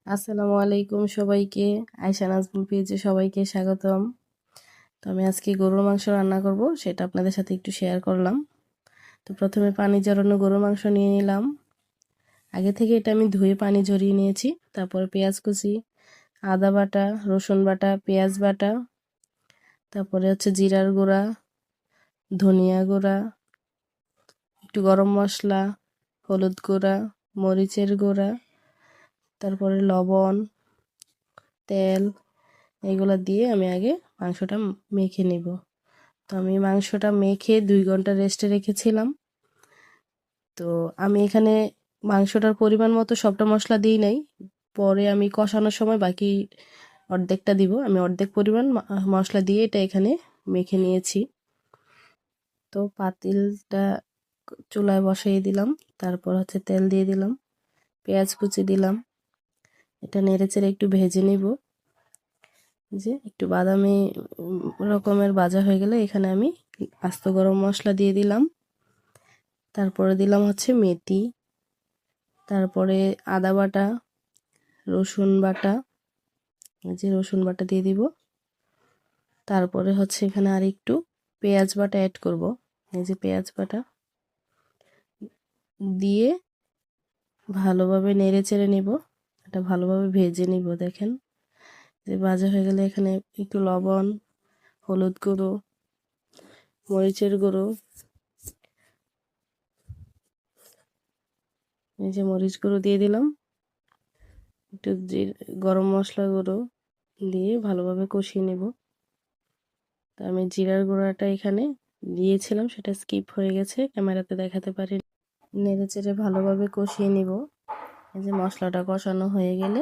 আসসালামু আলাইকুম সবাইকে। আয়শা নাজমুল পেজে সবাইকে স্বাগতম। তো আমি আজকে গরুর মাংস রান্না করব, সেটা আপনাদের সাথে একটু শেয়ার করলাম। তো প্রথমে পানি ঝরানো গরুর মাংস নিয়ে নিলাম। আগে থেকে এটা আমি ধুয়ে পানি ঝরিয়ে নিয়েছি। তারপর পেঁয়াজ কুচি, আদা বাটা, রসুন বাটা, পেঁয়াজ বাটা, তারপরে হচ্ছে জিরার গুঁড়া, ধনিয়া গুঁড়া, একটু গরম মশলা, হলুদ গুঁড়া, মরিচের গুঁড়া, তারপরে লবণ, তেল, এগুলো দিয়ে আমি আগে মাংসটা মেখে নিব। তো আমি মাংসটা মেখে 2 ঘন্টা রেস্টে রেখেছিলাম। তো আমি এখানে মাংসটার পরিমাণ মতো সবটা মশলা দিই নাই, পরে আমি কষানোর সময় বাকি অর্ধেকটা দিব। আমি অর্ধেক পরিমাণ মশলা দিয়ে এটা এখানে মেখে নিয়েছি। তো পাতিলটা চুলায় বসিয়ে দিলাম, তারপর হচ্ছে তেল দিয়ে দিলাম, পেঁয়াজ কুচি দিলাম, এটা নেড়েচেড়ে একটু ভেজে নিব। যে একটু বাদামি রকমের ভাজা হয়ে গেলে এখানে আমি আস্ত গরম মশলা দিয়ে দিলাম, তারপরে দিলাম হচ্ছে মেথি, তারপরে আদা বাটা, রসুন বাটা, এই যে রসুন বাটা দিয়ে দিব। তারপরে হচ্ছে এখানে আর একটু পেঁয়াজ বাটা অ্যাড করব, এই যে পেঁয়াজ বাটা দিয়ে ভালোভাবে নেড়ে চেড়ে নিব। এটা ভালোভাবে ভেজে নিব। দেখেন যে ভাজা হয়ে গেলে এখানে একটু লবণ, হলুদ গুঁড়ো, মরিচের গুঁড়ো, এই যে মরিচ গুঁড়ো দিয়ে দিলাম, একটু গরম মশলা গুঁড়ো দিয়ে ভালোভাবে কষিয়ে নেব। তো আমি জিরার গুঁড়াটা এখানে দিয়েছিলাম, সেটা স্কিপ হয়ে গেছে, ক্যামেরাতে দেখাতে পারি। নেড়ে চেড়ে ভালোভাবে কষিয়ে নিব। এই যে মশলাটা কষানো হয়ে গেলে